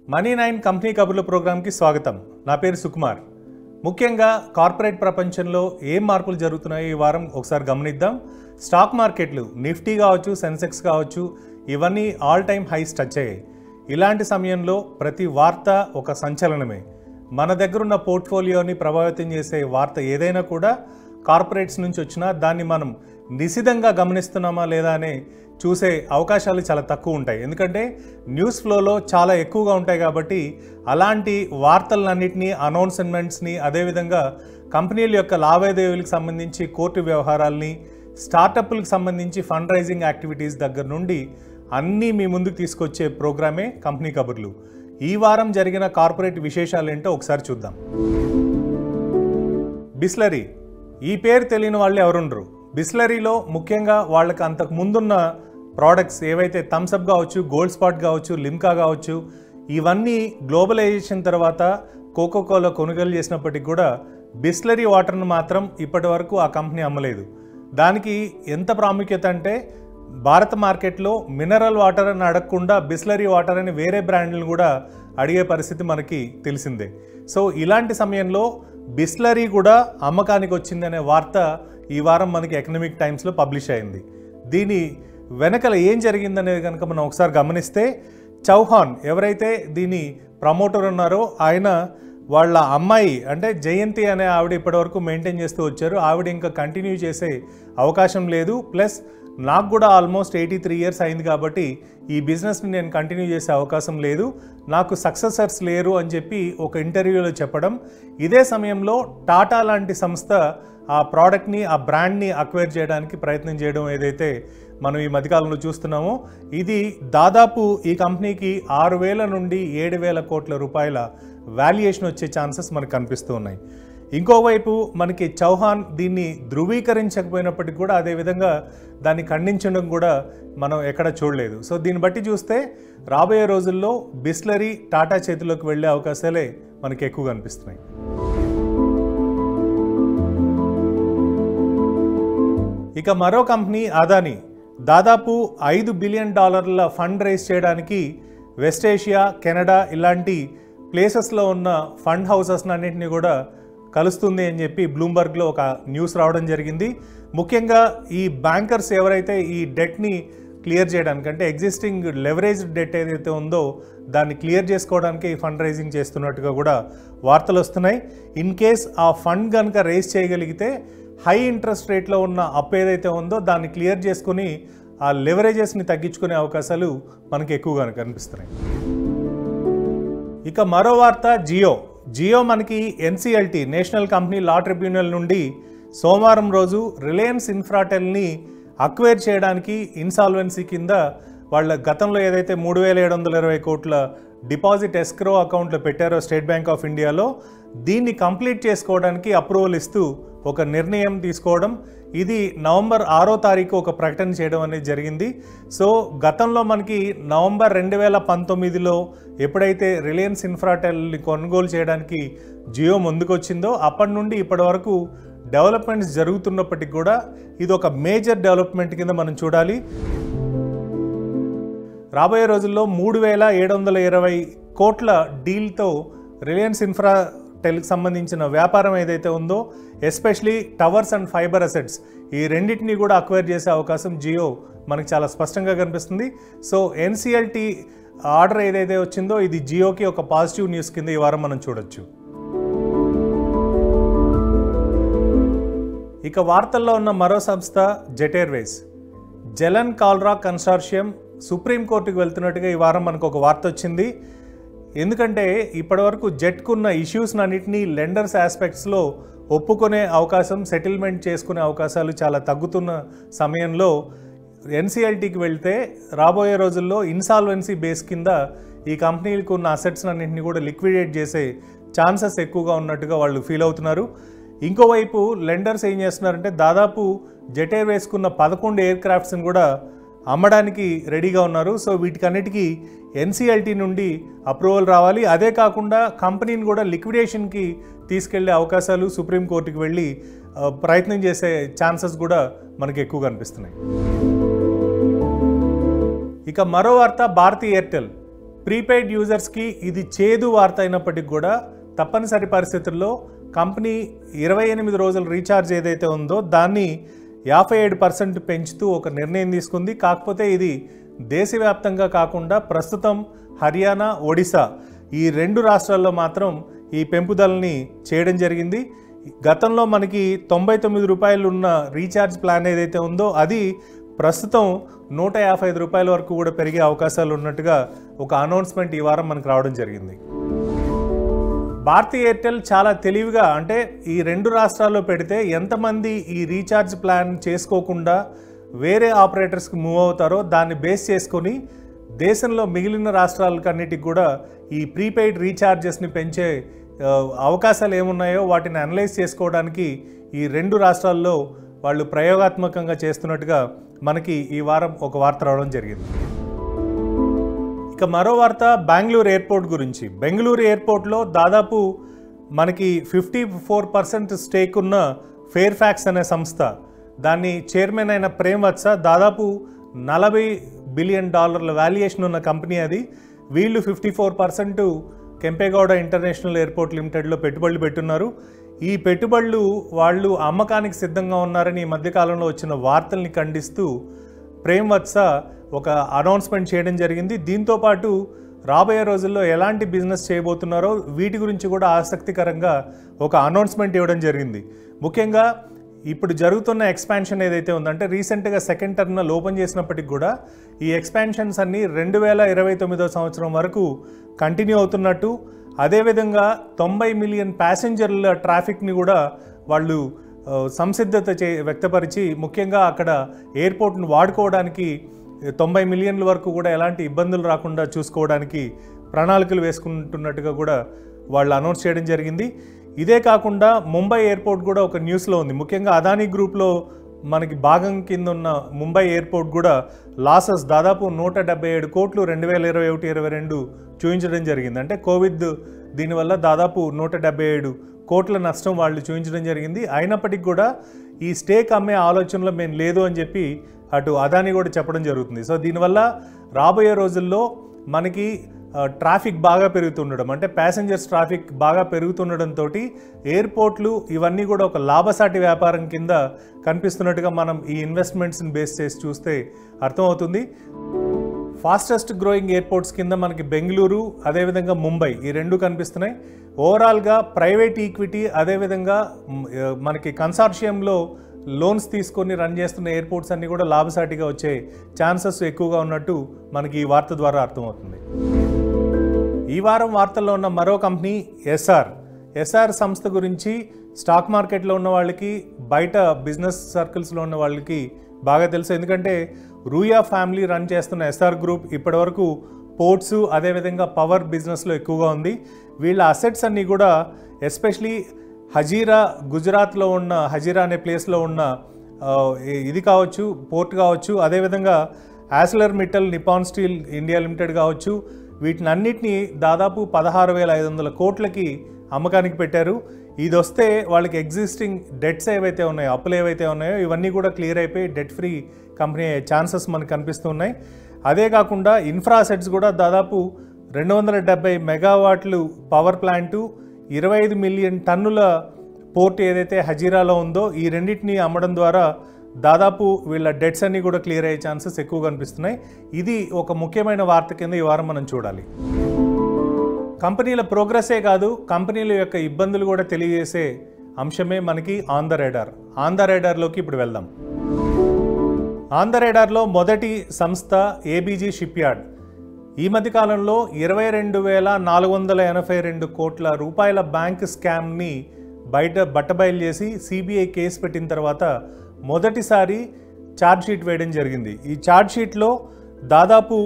మనీ9 company కబుర్ల ప్రోగ్రామ్కి స్వాగతం. నా పేరు సుకుమార్. ముఖ్యంగా కార్పొరేట్ ప్రపంచంలో ఏం మార్పులు జరుగుతున్నాయో ఈ వారం ఒకసారి గమనిద్దాం. స్టాక్ మార్కెట్లు నిఫ్టీ కావచ్చు, సెన్సెక్స్ కావచ్చు, ఇవన్నీ ఆల్ టైమ్ హైస్ టచ్ అయ్యాయి. ఇలాంటి సమయంలో ప్రతి వార్త ఒక సంచలనమే. మన దగ్గరున్న పోర్ట్ఫోలియోని ప్రభావితం చేసే వార్త ఏదైనా కూడా కార్పొరేట్స్ నుంచి వచ్చినా దాన్ని మనం నిశితంగా గమనిస్తున్నామా లేదా అనే చూసే అవకాశాలు చాలా తక్కువ ఉంటాయి. ఎందుకంటే న్యూస్ ఫ్లోలో చాలా ఎక్కువగా ఉంటాయి కాబట్టి అలాంటి వార్తలన్నింటినీ, అనౌన్స్మెంట్స్ని, అదేవిధంగా కంపెనీల యొక్క లావాదేవీలకు సంబంధించి కోర్టు వ్యవహారాలని, స్టార్టప్లకు సంబంధించి ఫండ్ రైజింగ్ యాక్టివిటీస్ దగ్గర నుండి అన్నీ మీ ముందుకు తీసుకొచ్చే ప్రోగ్రామే కంపెనీ కబుర్లు. ఈ వారం జరిగిన కార్పొరేట్ విశేషాలు ఏంటో ఒకసారి చూద్దాం. బిస్లరీ, ఈ పేరు తెలియని వాళ్ళు ఎవరుండరు. బిస్లరీలో ముఖ్యంగా వాళ్ళకి అంతకు ముందున్న ప్రోడక్ట్స్ ఏవైతే థమ్స్అప్ కావచ్చు, గోల్డ్ స్పాట్ కావచ్చు, లిమ్కా కావచ్చు, ఇవన్నీ గ్లోబలైజేషన్ తర్వాత కోకోకోలా కొనుగోలు చేసినప్పటికీ కూడా బిస్లరీ వాటర్ను మాత్రం ఇప్పటి వరకు ఆ కంపెనీ అమ్మలేదు. దానికి ఎంత ప్రాముఖ్యత అంటే భారత మార్కెట్లో మినరల్ వాటర్ అని అడగకుండా బిస్లరీ వాటర్ అని వేరే బ్రాండ్లను కూడా అడిగే పరిస్థితి మనకి తెలిసిందే. సో ఇలాంటి సమయంలో బిస్లరీ కూడా అమ్మకానికి వచ్చిందనే వార్త ఈ వారం మనకి ఎకనామిక్ టైమ్స్లో పబ్లిష్ అయింది. దీని వెనకల ఏం జరిగిందనేది కనుక మనం ఒకసారి గమనిస్తే, చౌహాన్ ఎవరైతే దీని ప్రమోటర్ ఉన్నారో ఆయన వాళ్ళ అమ్మాయి అంటే జయంతి అనే ఆవిడ ఇప్పటివరకు మెయింటైన్ చేస్తూ వచ్చారు. ఆవిడ ఇంకా కంటిన్యూ చేసే అవకాశం లేదు. ప్లస్ నాకు కూడా ఆల్మోస్ట్ 83 ఇయర్స్ అయింది కాబట్టి ఈ బిజినెస్ని నేను కంటిన్యూ చేసే అవకాశం లేదు, నాకు సక్సెసర్స్ లేరు అని చెప్పి ఒక ఇంటర్వ్యూలో చెప్పడం. ఇదే సమయంలో టాటా లాంటి సంస్థ ఆ ప్రోడక్ట్ని, ఆ బ్రాండ్ని అక్వైర్ చేయడానికి ప్రయత్నం చేయడం ఏదైతే మనం ఈ మధ్యకాలంలో చూస్తున్నామో, ఇది దాదాపు ఈ కంపెనీకి 6,000 నుండి 7,000 కోట్ల రూపాయల వాల్యుయేషన్ వచ్చే ఛాన్సెస్ మనకు కనిపిస్తూ ఉన్నాయి. ఇంకోవైపు మనకి చౌహాన్ దీన్ని ధృవీకరించకపోయినప్పటికీ కూడా అదేవిధంగా దాన్ని ఖండించడం కూడా మనం ఎక్కడ చూడలేదు. సో దీన్ని బట్టి చూస్తే రాబోయే రోజుల్లో బిస్లరీ టాటా చేతిలోకి వెళ్ళే అవకాశాలే మనకి ఎక్కువ కనిపిస్తున్నాయి. ఇక మరో కంపెనీ అదానీ దాదాపు $5 బిలియన్ ఫండ్ రైజ్ చేయడానికి వెస్ట్ ఏషియా, కెనడా ఇలాంటి ప్లేసెస్లో ఉన్న ఫండ్ హౌసెస్ అన్నింటినీ కూడా కలుస్తుంది అని చెప్పి బ్లూంబర్గ్లో ఒక న్యూస్ రావడం జరిగింది. ముఖ్యంగా ఈ బ్యాంకర్స్ ఎవరైతే ఈ డెట్ని క్లియర్ చేయడానికి, అంటే ఎగ్జిస్టింగ్ లెవరేజ్ డెట్ ఏదైతే ఉందో దాన్ని క్లియర్ చేసుకోవడానికి ఈ ఫండ్ రైజింగ్ చేస్తున్నట్టుగా కూడా వార్తలు వస్తున్నాయి. ఇన్ కేస్ ఆ ఫండ్ కనుక రైజ్ చేయగలిగితే హై ఇంట్రెస్ట్ రేట్లో ఉన్న అప్పు ఏదైతే ఉందో దాన్ని క్లియర్ చేసుకుని ఆ లెవరేజెస్ని తగ్గించుకునే అవకాశాలు మనకి ఎక్కువగా కనిపిస్తున్నాయి. ఇక మరో వార్త జియో మనకి NCLT national company law tribunal నుండి సోమవారం రోజు రిలయన్స్ ఇన్ఫ్రాటెల్ని అక్వైర్ చేయడానికి ఇన్సాల్వెన్సీ కింద వాళ్ళ గతంలో ఏదైతే 3,720 కోట్ల డిపాజిట్ ఎస్క్రో అకౌంట్లో పెట్టారో స్టేట్ బ్యాంక్ ఆఫ్ ఇండియాలో, దీన్ని కంప్లీట్ చేసుకోవడానికి అప్రూవల్ ఇస్తూ ఒక నిర్ణయం తీసుకోవడం. ఇది నవంబర్ 6వ తారీఖు ఒక ప్రకటన చేయడం అనేది జరిగింది. సో గతంలో మనకి నవంబర్ 2019లో ఎప్పుడైతే రిలయన్స్ ఇన్ఫ్రాటెల్ని కొనుగోలు చేయడానికి జియో ముందుకొచ్చిందో అప్పటి నుండి ఇప్పటి వరకు డెవలప్మెంట్స్ జరుగుతున్నప్పటికీ కూడా ఇది ఒక మేజర్ డెవలప్మెంట్ కింద మనం చూడాలి. రాబోయే రోజుల్లో 3,720 కోట్ల డీల్తో రిలయన్స్ ఇన్ఫ్రాటెల్కి సంబంధించిన వ్యాపారం ఏదైతే ఉందో, especially towers and fibre assets, ఈ రెండింటినీ కూడా అక్వైర్ చేసే అవకాశం జియో మనకు చాలా స్పష్టంగా కనిపిస్తుంది. సో ఎన్సిఎల్టీ ఆర్డర్ ఏదైతే వచ్చిందో ఇది జియోకి ఒక పాజిటివ్ న్యూస్ కింద ఈ వారం మనం చూడొచ్చు. ఇక వార్తల్లో ఉన్న మరో సంస్థ జెట్ ఎయిర్వేస్. జలన్ కాల్రా కన్సార్షియం సుప్రీంకోర్టుకు వెళ్తున్నట్టుగా ఈ వారం మనకు ఒక వార్త వచ్చింది. ఎందుకంటే ఇప్పటివరకు జెట్కున్న ఇష్యూస్ని అన్నింటినీ లెండర్స్ ఆస్పెక్ట్స్లో ఒప్పుకునే అవకాశం, సెటిల్మెంట్ చేసుకునే అవకాశాలు చాలా తగ్గుతున్న సమయంలో ఎన్సిఎల్టీకి వెళ్తే రాబోయే రోజుల్లో ఇన్సాల్వెన్సీ బేస్ కింద ఈ కంపెనీలకు ఉన్న అసెట్స్ అన్నింటినీ కూడా లిక్విడేట్ చేసే ఛాన్సెస్ ఎక్కువగా ఉన్నట్టుగా వాళ్ళు ఫీల్ అవుతున్నారు. ఇంకోవైపు లెండర్స్ ఏం చేస్తున్నారంటే దాదాపు జెట్ ఎయిర్వేస్కున్న 11 ఎయిర్ క్రాఫ్ట్స్ని కూడా అమ్మడానికి రెడీగా ఉన్నారు. సో వీటికన్నిటికీ ఎన్సిఎల్టీ నుండి అప్రూవల్ రావాలి. అదే కాకుండా కంపెనీని కూడా లిక్విడేషన్కి తీసుకెళ్లే అవకాశాలు, సుప్రీంకోర్టుకి వెళ్ళి ప్రయత్నం చేసే ఛాన్సెస్ కూడా మనకి ఎక్కువ కనిపిస్తున్నాయి. ఇక మరో వార్త భారతీ ఎయిర్టెల్. ప్రీపెయిడ్ యూజర్స్కి ఇది చేదు వార్త అయినప్పటికీ కూడా తప్పనిసరి పరిస్థితుల్లో కంపెనీ 28 రోజుల రీఛార్జ్ ఏదైతే ఉందో దాన్ని 57% పెంచుతూ ఒక నిర్ణయం తీసుకుంది. కాకపోతే ఇది దేశవ్యాప్తంగా కాకుండా ప్రస్తుతం హర్యానా, ఒడిశా ఈ 2 రాష్ట్రాల్లో మాత్రం ఈ పెంపుదలని చేయడం జరిగింది. గతంలో మనకి 99 రూపాయలు ఉన్న రీఛార్జ్ ప్లాన్ ఏదైతే ఉందో అది ప్రస్తుతం 155 రూపాయల వరకు కూడా పెరిగే అవకాశాలు ఉన్నట్టుగా ఒక అనౌన్స్మెంట్ ఈ వారం మనకు రావడం జరిగింది. భారతీ ఎయిర్టెల్ చాలా తెలివిగా, అంటే ఈ 2 రాష్ట్రాల్లో పెడితే ఎంతమంది ఈ రీఛార్జ్ ప్లాన్ చేసుకోకుండా వేరే ఆపరేటర్స్కి మూవ్ అవుతారో దాన్ని బేస్ చేసుకొని దేశంలో మిగిలిన రాష్ట్రాలకన్నిటికి కూడా ఈ ప్రీపెయిడ్ రీఛార్జెస్ని పెంచే అవకాశాలు ఏమున్నాయో వాటిని అనలైజ్ చేసుకోవడానికి ఈ 2 రాష్ట్రాల్లో వాళ్ళు ప్రయోగాత్మకంగా చేస్తున్నట్టుగా మనకి ఈ వారం ఒక వార్త రావడం జరిగింది. ఇక మరో వార్త బెంగళూరు ఎయిర్పోర్ట్ గురించి. బెంగళూరు ఎయిర్పోర్ట్లో దాదాపు మనకి 54% స్టేక్ ఉన్న ఫెయిర్ఫాక్స్ అనే సంస్థ, దాన్ని చైర్మన్ అయిన ప్రేమ్ వత్స, దాదాపు $40 బిలియన్ వాల్యుయేషన్ ఉన్న కంపెనీ అది. వీళ్ళు 54% కెంపేగౌడ ఇంటర్నేషనల్ ఎయిర్పోర్ట్ లిమిటెడ్లో పెట్టుబడులు పెట్టున్నారు. ఈ పెట్టుబడులు వాళ్ళు అమ్మకానికి సిద్ధంగా ఉన్నారని ఈ మధ్యకాలంలో వచ్చిన వార్తల్ని ఖండిస్తూ ప్రేమ్ వత్స ఒక అనౌన్స్మెంట్ చేయడం జరిగింది. దీంతోపాటు రాబోయే రోజుల్లో ఎలాంటి బిజినెస్ చేయబోతున్నారో వీటి గురించి కూడా ఆసక్తికరంగా ఒక అనౌన్స్మెంట్ ఇవ్వడం జరిగింది. ముఖ్యంగా ఇప్పుడు జరుగుతున్న ఎక్స్పాన్షన్ ఏదైతే ఉందంటే రీసెంట్గా సెకండ్ టర్మినల్ ఓపెన్ చేసినప్పటికి కూడా ఈ ఎక్స్పాన్షన్స్ అన్నీ 2029 సంవత్సరం వరకు కంటిన్యూ అవుతున్నట్టు, అదేవిధంగా 90 మిలియన్ ప్యాసింజర్ల ట్రాఫిక్ని కూడా వాళ్ళు సంసిద్ధత వ్యక్తపరిచి ముఖ్యంగా అక్కడ ఎయిర్పోర్ట్ను వాడుకోవడానికి 90 మిలియన్ల వరకు కూడా ఎలాంటి ఇబ్బందులు రాకుండా చూసుకోవడానికి ప్రణాళికలు వేసుకుంటున్నట్టుగా కూడా వాళ్ళు అనౌన్స్ చేయడం జరిగింది. ఇదే కాకుండా ముంబై ఎయిర్పోర్ట్ కూడా ఒక న్యూస్లో ఉంది. ముఖ్యంగా అదానీ గ్రూప్లో మనకి భాగం కింద ఉన్న ముంబై ఎయిర్పోర్ట్ కూడా లాసెస్ దాదాపు 177 కోట్లు 2021-22 చూపించడం జరిగింది. అంటే కోవిడ్ దీనివల్ల దాదాపు 177 కోట్ల నష్టం వాళ్ళు చూపించడం జరిగింది. అయినప్పటికీ కూడా ఈ స్టేక్ అమ్మే ఆలోచనలో మేము లేదు అని చెప్పి అటు అదానీ కూడా చెప్పడం జరుగుతుంది. సో దీనివల్ల రాబోయే రోజుల్లో మనకి ట్రాఫిక్ బాగా పెరుగుతుండడం, అంటే ప్యాసింజర్స్ ట్రాఫిక్ బాగా పెరుగుతుండడంతో ఎయిర్పోర్ట్లు ఇవన్నీ కూడా ఒక లాభసాటి వ్యాపారం కింద కనిపిస్తున్నట్టుగా మనం ఈ ఇన్వెస్ట్మెంట్స్ని బేస్ చేసి చూస్తే అర్థమవుతుంది. ఫాస్టెస్ట్ గ్రోయింగ్ ఎయిర్పోర్ట్స్ కింద మనకి బెంగళూరు, అదేవిధంగా ముంబై ఈ 2 కనిపిస్తున్నాయి. ఓవరాల్గా ప్రైవేట్ ఈక్విటీ, అదేవిధంగా మనకి కన్సార్షియంలో లోన్స్ తీసుకొని రన్ చేస్తున్న ఎయిర్పోర్ట్స్ అన్నీ కూడా లాభసాటిగా వచ్చే ఛాన్సెస్ ఎక్కువగా ఉన్నట్టు మనకి ఈ వార్త ద్వారా అర్థమవుతుంది. ఈ వారం వార్తల్లో ఉన్న మరో కంపెనీ ఎస్ఆర్ సంస్థ గురించి స్టాక్ మార్కెట్లో ఉన్న వాళ్ళకి, బయట బిజినెస్ సర్కిల్స్లో ఉన్న వాళ్ళకి బాగా తెలుసు. ఎందుకంటే రూయా ఫ్యామిలీ రన్ చేస్తున్న ఎస్ఆర్ గ్రూప్ ఇప్పటివరకు పోర్ట్స్, అదేవిధంగా పవర్ బిజినెస్లో ఎక్కువగా ఉంది. వీళ్ళ అసెట్స్ అన్నీ కూడా ఎస్పెషలీ హజీరా, గుజరాత్లో ఉన్న హజీరా అనే ప్లేస్లో ఉన్న ఇది కావచ్చు, పోర్ట్ కావచ్చు, అదేవిధంగా Arcelor Mittal Nippon Steel India Limited కావచ్చు, వీటినన్నిటినీ దాదాపు 16,500 కోట్లకి అమ్మకానికి పెట్టారు. ఇది వస్తే వాళ్ళకి ఎగ్జిస్టింగ్ డెట్స్ ఏవైతే ఉన్నాయో, అప్పులు ఏవైతే ఉన్నాయో ఇవన్నీ కూడా క్లియర్ అయిపోయి డెట్ ఫ్రీ కంపెనీ అయ్యే ఛాన్సెస్ మనకు కనిపిస్తున్నాయి. అదే కాకుండా ఇన్ఫ్రా అసెట్స్ కూడా దాదాపు 270 మెగావాట్లు పవర్ ప్లాంటు, 25 మిలియన్ టన్నుల పోర్ట్ ఏదైతే హజీరాలో ఉందో ఈ రెండింటిని అమ్మడం ద్వారా దాదాపు వీళ్ళ డెట్స్ అన్నీ కూడా క్లియర్ అయ్యే ఛాన్సెస్ ఎక్కువ కనిపిస్తున్నాయి. ఇది ఒక ముఖ్యమైన వార్త కింద ఈ వారం మనం చూడాలి. కంపెనీల ప్రోగ్రెసే కాదు, కంపెనీల యొక్క ఇబ్బందులు కూడా తెలియజేసే అంశమే మనకి ఆన్ ద రేడార్లోకి ఇప్పుడు వెళ్దాం. ఆన్ ద రేడార్లో మొదటి సంస్థ ఏబీజీ షిప్ యార్డ్. ఈ మధ్యకాలంలో 22,482 కోట్ల రూపాయల బ్యాంక్ స్కామ్ని బట్టబయలు చేసి సిబిఐ కేసు పెట్టిన తర్వాత మొదటిసారి ఛార్జ్షీట్ వేయడం జరిగింది. ఈ ఛార్జ్షీట్లో దాదాపు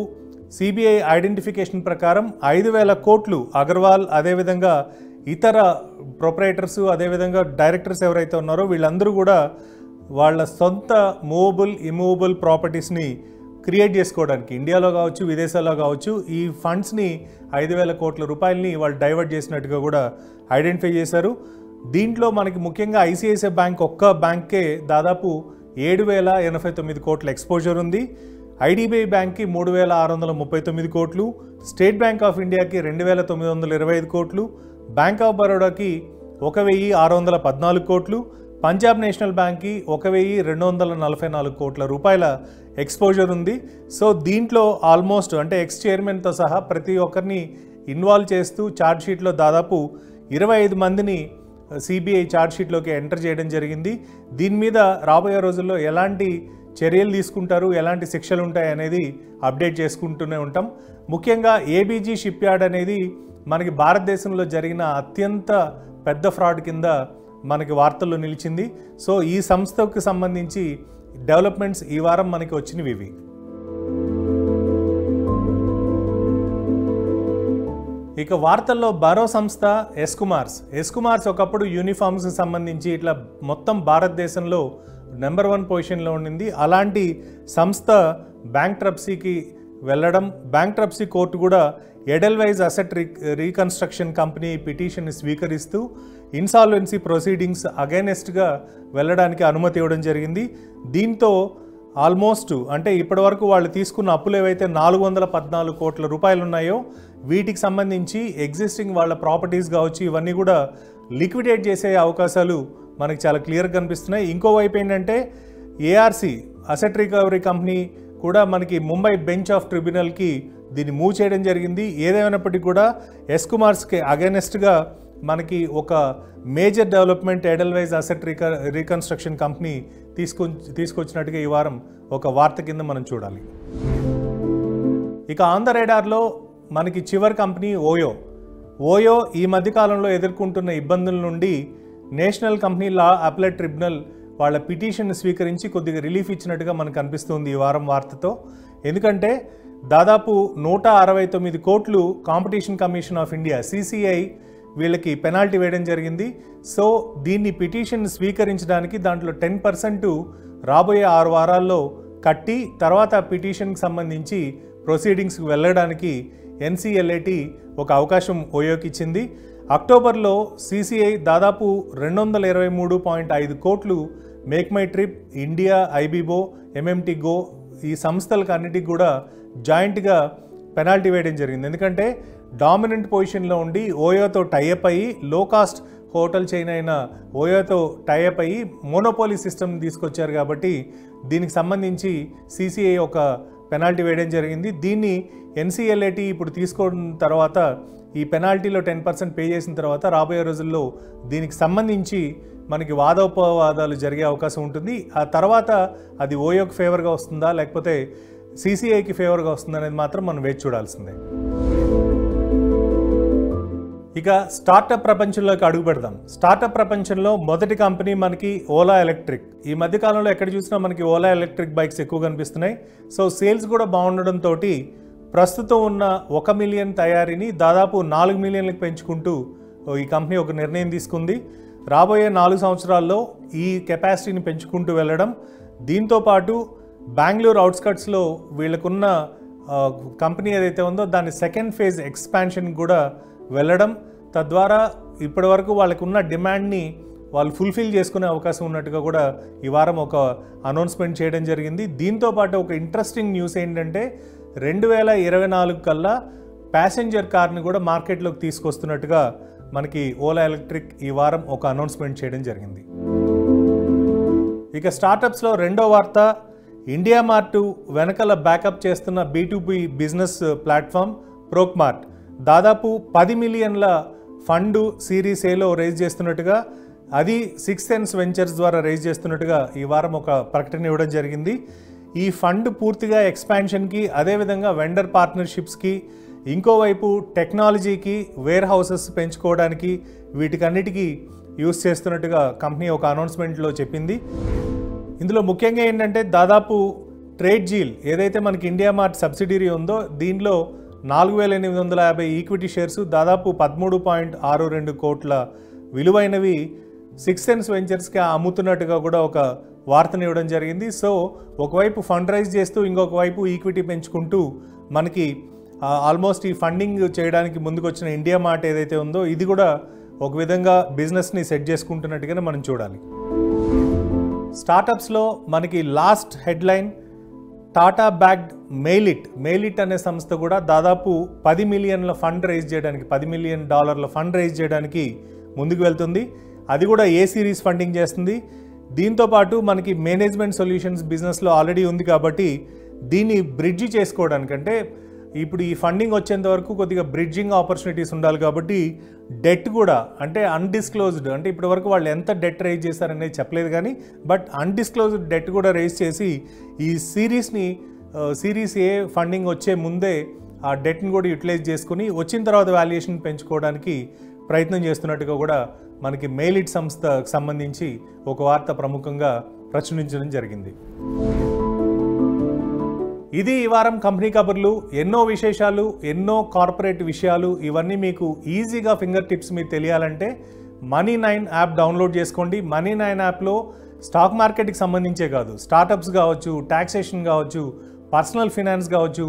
సిబిఐ ఐడెంటిఫికేషన్ ప్రకారం 5,000 కోట్లు అగర్వాల్, అదేవిధంగా ఇతర ప్రొపరేటర్స్, అదేవిధంగా డైరెక్టర్స్ ఎవరైతే ఉన్నారో వీళ్ళందరూ కూడా వాళ్ళ సొంత మూవబుల్, ఇమూవబుల్ ప్రాపర్టీస్ని క్రియేట్ చేసుకోవడానికి ఇండియాలో కావచ్చు, విదేశాల్లో కావచ్చు, ఈ ఫండ్స్ని 5,000 కోట్ల రూపాయలని వాళ్ళు డైవర్ట్ చేసినట్టుగా కూడా ఐడెంటిఫై చేశారు. దీంట్లో మనకి ముఖ్యంగా ఐసిఐసిఐ బ్యాంక్ ఒక్క బ్యాంకే దాదాపు 7,089 కోట్ల ఎక్స్పోజర్ ఉంది. ఐడిబిఐ బ్యాంక్కి 3,639 కోట్లు, స్టేట్ బ్యాంక్ ఆఫ్ ఇండియాకి 2,925 కోట్లు, బ్యాంక్ ఆఫ్ బరోడాకి 1,614 కోట్లు, పంజాబ్ నేషనల్ బ్యాంక్కి 1,244 కోట్ల రూపాయల ఎక్స్పోజర్ ఉంది. సో దీంట్లో ఆల్మోస్ట్ అంటే ఎక్స్ చైర్మన్తో సహా ప్రతి ఒక్కరిని ఇన్వాల్వ్ చేస్తూ ఛార్జ్షీట్లో దాదాపు 25 మందిని సిబిఐ ఛార్జ్షీట్లోకి ఎంటర్ చేయడం జరిగింది. దీని మీద రాబోయే రోజుల్లో ఎలాంటి చర్యలు తీసుకుంటారు, ఎలాంటి శిక్షలు ఉంటాయి అనేది అప్డేట్ చేసుకుంటూనే ఉంటాం. ముఖ్యంగా ఏబీజీ షిప్ యార్డ్ అనేది మనకి భారతదేశంలో జరిగిన అత్యంత పెద్ద ఫ్రాడ్ కింద మనకి వార్తల్లో నిలిచింది. సో ఈ సంస్థకు సంబంధించి డెవలప్మెంట్స్ ఈ వారం మనకి వచ్చినవి ఇవి. ఇక వార్తల్లో మరో సంస్థ ఎస్కుమార్స్ ఒకప్పుడు యూనిఫామ్స్కి సంబంధించి ఇట్లా మొత్తం భారతదేశంలో నెంబర్ 1 పొజిషన్లో ఉండింది. అలాంటి సంస్థ బ్యాంక్రప్సీకి వెళ్ళడం, బ్యాంక్రప్సీ కోర్టు కూడా ఎడెల్వైజ్ అసెట్ రీకన్స్ట్రక్షన్ కంపెనీ పిటిషన్ని స్వీకరిస్తూ ఇన్సాల్వెన్సీ ప్రొసీడింగ్స్ అగైనెస్ట్గా వెళ్ళడానికి అనుమతి ఇవ్వడం జరిగింది. దీంతో ఆల్మోస్ట్ అంటే ఇప్పటివరకు వాళ్ళు తీసుకున్న అప్పులు ఏవైతే 414 కోట్ల రూపాయలు ఉన్నాయో వీటికి సంబంధించి ఎగ్జిస్టింగ్ వాళ్ళ ప్రాపర్టీస్ కావచ్చు ఇవన్నీ కూడా లిక్విడేట్ చేసే అవకాశాలు మనకి చాలా క్లియర్గా కనిపిస్తున్నాయి. ఇంకోవైపు ఏంటంటే ఏఆర్సి అసెట్ రికవరీ కంపెనీ కూడా మనకి ముంబై బెంచ్ ఆఫ్ ట్రిబ్యునల్కి దీన్ని మూవ్ చేయడం జరిగింది. ఏదేమైనప్పటికీ కూడా ఎస్కుమార్స్కి అగైనెస్ట్గా మనకి ఒక major development Edelweiss Asset Reconstruction Company తీసుకొచ్చినట్టుగా ఈ వారం ఒక వార్త కింద మనం చూడాలి. ఇక ఆన్ ద రేడార్లో మనకి చివరి కంపెనీ ఓయో ఈ మధ్యకాలంలో ఎదుర్కొంటున్న ఇబ్బందుల నుండి national company law applied tribunal వాళ్ళ పిటిషన్ స్వీకరించి కొద్దిగా రిలీఫ్ ఇచ్చినట్టుగా మనకు అనిపిస్తుంది ఈ వారం వార్తతో. ఎందుకంటే దాదాపు 169 కోట్లు competition commission of India CCI వీళ్ళకి పెనాల్టీ వేయడం జరిగింది. సో దీన్ని పిటిషన్ స్వీకరించడానికి దాంట్లో 10% రాబోయే 6 వారాల్లో కట్టి తర్వాత పిటిషన్కి సంబంధించి ప్రొసీడింగ్స్కి వెళ్ళడానికి ఎన్సిఎల్ఏటి ఒక అవకాశం ఓయోకి ఇచ్చింది. అక్టోబర్లో సిసిఐ దాదాపు 223.5 కోట్లు MakeMyTrip, India, ibibo, MMT Go ఈ సంస్థలకు అన్నిటికి కూడా జాయింట్గా పెనాల్టీ వేయడం జరిగింది. ఎందుకంటే డామినెంట్ పొజిషన్లో ఉండి ఓయోతో టైఅప్ అయ్యి లో కాస్ట్ హోటల్ చైన్ అయిన ఓయోతో టైఅప్ అయ్యి మోనోపోలీ సిస్టమ్ తీసుకొచ్చారు కాబట్టి దీనికి సంబంధించి సిసిఐ ఒక పెనాల్టీ వేయడం జరిగింది. దీన్ని ఎన్సిఎల్ఏటి ఇప్పుడు తీసుకోవడం తర్వాత ఈ పెనాల్టీలో 10% పే చేసిన తర్వాత రాబోయే రోజుల్లో దీనికి సంబంధించి మనకి వాదోపవాదాలు జరిగే అవకాశం ఉంటుంది. ఆ తర్వాత అది ఓయోకి ఫేవర్గా వస్తుందా లేకపోతే సిసిఐకి ఫేవర్గా వస్తుందా అనేది మాత్రం మనం వేచి చూడాల్సిందే. ఇక స్టార్టప్ ప్రపంచంలోకి అడుగు పెడదాం. స్టార్టప్ ప్రపంచంలో మొదటి కంపెనీ మనకి ఓలా ఎలక్ట్రిక్. ఈ మధ్యకాలంలో ఎక్కడ చూసినా మనకి ఓలా ఎలక్ట్రిక్ బైక్స్ ఎక్కువ కనిపిస్తున్నాయి. సో సేల్స్ కూడా బాగుండడంతో ప్రస్తుతం ఉన్న 1 మిలియన్ తయారీని దాదాపు 4 మిలియన్లకు పెంచుకుంటూ ఈ కంపెనీ ఒక నిర్ణయం తీసుకుంది. రాబోయే 4 సంవత్సరాల్లో ఈ కెపాసిటీని పెంచుకుంటూ వెళ్ళడం, దీంతోపాటు బెంగళూరు అవుట్స్కట్స్లో వీళ్ళకున్న కంపెనీ ఏదైతే ఉందో దాని సెకండ్ ఫేజ్ ఎక్స్పాన్షన్ కూడా వెళ్ళడం, తద్వారా ఇప్పటి వరకు వాళ్ళకున్న డిమాండ్ని వాళ్ళు ఫుల్ఫిల్ చేసుకునే అవకాశం ఉన్నట్టుగా కూడా ఈ వారం ఒక అనౌన్స్మెంట్ చేయడం జరిగింది. దీంతోపాటు ఒక ఇంట్రెస్టింగ్ న్యూస్ ఏంటంటే 2024 కల్లా ప్యాసింజర్ కార్ని కూడా మార్కెట్లోకి తీసుకొస్తున్నట్టుగా మనకి ఓలా ఎలక్ట్రిక్ ఈ వారం ఒక అనౌన్స్మెంట్ చేయడం జరిగింది. ఇక స్టార్టప్స్లో రెండో వార్త, ఇండియా మార్ట్ వెనకాల బ్యాకప్ చేస్తున్న B2B బిజినెస్ ప్లాట్ఫామ్ ప్రోక్మార్ట్ దాదాపు 10 మిలియన్ల ఫండ్ సిరీస్ ఏలో రైజ్ చేస్తున్నట్టుగా, అది 6 సెన్స్ వెంచర్స్ ద్వారా రైజ్ చేస్తున్నట్టుగా ఈ వారం ఒక ప్రకటన ఇవ్వడం జరిగింది. ఈ ఫండ్ పూర్తిగా ఎక్స్పాన్షన్కి, అదేవిధంగా వెండర్ పార్ట్నర్షిప్స్కి, ఇంకోవైపు టెక్నాలజీకి, వేర్ హౌసెస్ పెంచుకోవడానికి వీటికన్నిటికీ యూస్ చేస్తున్నట్టుగా కంపెనీ ఒక అనౌన్స్మెంట్లో చెప్పింది. ఇందులో ముఖ్యంగా ఏంటంటే దాదాపు ట్రేడ్ జీల్ ఏదైతే మనకి ఇండియా మార్ట్ సబ్సిడరీ ఉందో దీనిలో 4,850 ఈక్విటీ షేర్స్ దాదాపు 13.62 కోట్ల విలువైనవి 6 సెన్స్ వెంచర్స్కి అమ్ముతున్నట్టుగా కూడా ఒక వార్తను ఇవ్వడం జరిగింది. సో ఒకవైపు ఫండ్ రైజ్ చేస్తూ ఇంకొక వైపు ఈక్విటీ పెంచుకుంటూ మనకి ఆల్మోస్ట్ ఈ ఫండింగ్ చేయడానికి ముందుకు వచ్చిన ఇండియా మార్ట్ ఏదైతే ఉందో ఇది కూడా ఒక విధంగా బిజినెస్ని సెట్ చేసుకుంటున్నట్టుగానే మనం చూడాలి. స్టార్టప్స్లో మనకి లాస్ట్ హెడ్లైన్, టాటా బ్యాక్డ్ మెయిలిట్ అనే సంస్థ కూడా దాదాపు 10 మిలియన్ల ఫండ్ రైజ్ చేయడానికి $10 మిలియన్ ఫండ్ రైజ్ చేయడానికి ముందుకు వెళ్తుంది. అది కూడా ఏ సిరీస్ ఫండింగ్ చేస్తుంది. దీంతోపాటు మనకి మేనేజ్మెంట్ సొల్యూషన్స్ బిజినెస్లో ఆల్రెడీ ఉంది కాబట్టి దీన్ని బ్రిడ్జి చేసుకోవడానికంటే ఇప్పుడు ఈ ఫండింగ్ వచ్చేంత వరకు కొద్దిగా బ్రిడ్జింగ్ ఆపర్చునిటీస్ ఉండాలి కాబట్టి డెట్ కూడా అంటే అన్డిస్క్లోజ్డ్ అంటే ఇప్పటి వరకు వాళ్ళు ఎంత డెట్ రైజ్ చేశారనేది చెప్పలేదు కానీ బట్ అన్డిస్క్లోజ్డ్ డెట్ కూడా రైజ్ చేసి ఈ సిరీస్ ఏ ఫండింగ్ వచ్చే ముందే ఆ డెట్ని కూడా యూటిలైజ్ చేసుకుని వచ్చిన తర్వాత వాల్యుయేషన్ పెంచుకోవడానికి ప్రయత్నం చేస్తున్నట్టుగా కూడా మనకి మెయిలిట్ సంస్థకు సంబంధించి ఒక వార్త ప్రముఖంగా ప్రచురించడం జరిగింది. ఇది ఈ వారం కంపెనీ కబుర్లు. ఎన్నో విశేషాలు, ఎన్నో కార్పొరేట్ విషయాలు ఇవన్నీ మీకు ఈజీగా ఫింగర్ టిప్స్ మీద తెలియాలంటే Money9 యాప్ డౌన్లోడ్ చేసుకోండి. Money9 యాప్లో స్టాక్ మార్కెట్కి సంబంధించే కాదు, స్టార్టప్స్ కావచ్చు, టాక్సేషన్ కావచ్చు, పర్సనల్ ఫినాన్స్ కావచ్చు,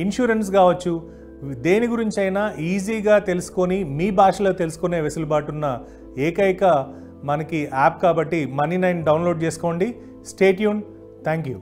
ఇన్సూరెన్స్ కావచ్చు, దేని గురించి అయినా ఈజీగా తెలుసుకొని మీ భాషలో తెలుసుకునే వెసులుబాటు ఉన్న ఏకైక మనకి యాప్ కాబట్టి Money9 డౌన్లోడ్ చేసుకోండి. Stay tune. Thank you.